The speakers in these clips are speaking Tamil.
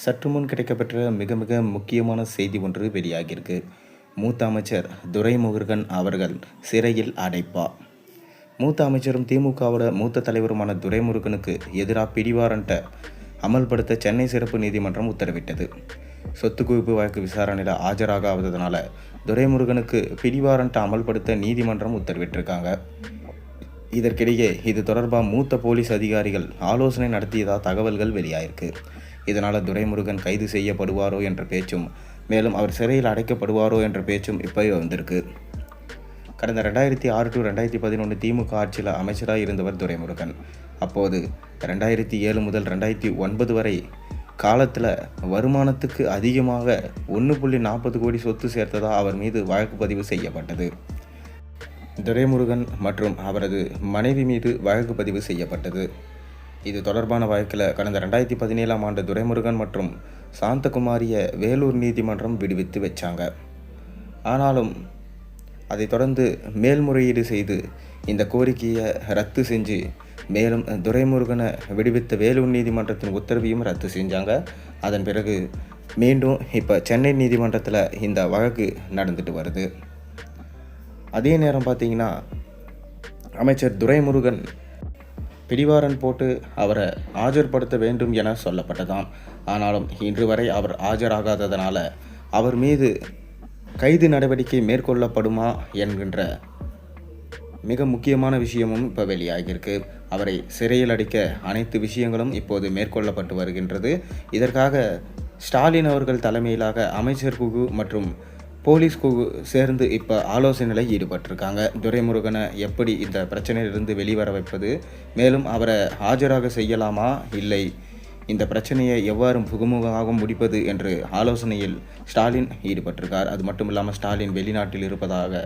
சற்று முன் கிடைக்கப்பெற்ற மிக மிக முக்கியமான செய்தி ஒன்று வெளியாகியிருக்கு. மூத்த அமைச்சர் துரைமுருகன் அவர்கள் சிறையில் அடைப்பா. மூத்த அமைச்சரும் திமுகவோட மூத்த தலைவருமான துரைமுருகனுக்கு எதிராக பிடிவாரண்ட்டை அமல்படுத்த சென்னை சிறப்பு நீதிமன்றம் உத்தரவிட்டது. சொத்து குவிப்பு வழக்கு விசாரணையில் ஆஜராகாததுனால துரைமுருகனுக்கு பிடிவாரண்ட்டை அமல்படுத்த நீதிமன்றம் உத்தரவிட்டிருக்காங்க. இதற்கிடையே இது தொடர்பாக மூத்த போலீஸ் அதிகாரிகள் ஆலோசனை நடத்தியதாக தகவல்கள் வெளியாயிருக்கு. இதனால் துரைமுருகன் கைது செய்யப்படுவாரோ என்ற பேச்சும், மேலும் அவர் சிறையில் அடைக்கப்படுவாரோ என்ற பேச்சும் இப்போ வந்திருக்கு. கடந்த 2006 to 2011 திமுக ஆட்சியில் அமைச்சராக இருந்தவர் துரைமுருகன். அப்போது 2007 முதல் 2009 வரை காலத்தில் வருமானத்துக்கு அதிகமாக 1.40 கோடி சொத்து சேர்த்ததாக அவர் மீது வழக்கு பதிவு செய்யப்பட்டது. துரைமுருகன் மற்றும் அவரது மனைவி மீது வழக்கு பதிவு செய்யப்பட்டது. இது தொடர்பான வழக்கில் கடந்த 2017ஆம் ஆண்டு துரைமுருகன் மற்றும் சாந்தகுமாரியை வேலூர் நீதிமன்றம் விடுவித்து வச்சாங்க. ஆனாலும் அதை தொடர்ந்து மேல்முறையீடு செய்து இந்த கோரிக்கையை ரத்து செஞ்சு, மேலும் துரைமுருகனை விடுவித்த வேலூர் நீதிமன்றத்தின் உத்தரவையும் ரத்து செஞ்சாங்க. அதன் பிறகு மீண்டும் இப்போ சென்னை நீதிமன்றத்தில் இந்த வழக்கு நடந்துட்டு வருது. அதே நேரம் பார்த்திங்கன்னா, அமைச்சர் துரைமுருகன் பிடிவாரண்ட் போட்டு அவரை ஆஜர்படுத்த வேண்டும் என சொல்லப்பட்டதாம். ஆனாலும் இன்று வரை அவர் ஆஜராகாததனால அவர் மீது கைது நடவடிக்கை மேற்கொள்ளப்படுமா என்கின்ற மிக முக்கியமான விஷயமும் இப்போ வெளியாகியிருக்கு. அவரை சிறையில் அடைக்க அனைத்து விஷயங்களும் இப்போது மேற்கொள்ளப்பட்டு வருகின்றது. இதற்காக ஸ்டாலின் அவர்கள் தலைமையிலாக அமைச்சர் குழு மற்றும் போலீஸ் குழு சேர்ந்து இப்போ ஆலோசனையில் ஈடுபட்டிருக்காங்க. துரைமுருகனை எப்படி இந்த பிரச்சனையிலிருந்து வெளிவர வைப்பது, மேலும் அவரை ஆஜராக செய்யலாமா இல்லை இந்த பிரச்சனையை எவ்வாறு புகுமுகமாக முடிப்பது என்று ஆலோசனையில் ஸ்டாலின் ஈடுபட்டிருக்கார். அது மட்டும் இல்லாமல் ஸ்டாலின் வெளிநாட்டில் இருப்பதாக,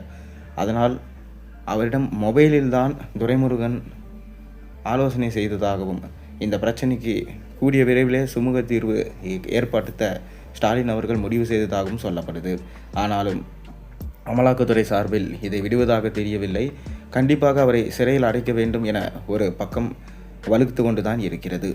அதனால் அவரிடம் மொபைலில்தான் துரைமுருகன் ஆலோசனை செய்ததாகவும் இந்த பிரச்சனைக்கு கூடிய விரைவிலே சுமூக தீர்வு ஏற்படுத்த ஸ்டாலின் அவர்கள் முடிவு செய்ததாகவும் சொல்லப்படுது. ஆனாலும் அமலாக்கத்துறை சார்பில் இதை விடுவதாக தெரியவில்லை. கண்டிப்பாக அவரை சிறையில் அடைக்க வேண்டும் என ஒரு பக்கம் வலுத்து கொண்டு தான் இருக்கிறது.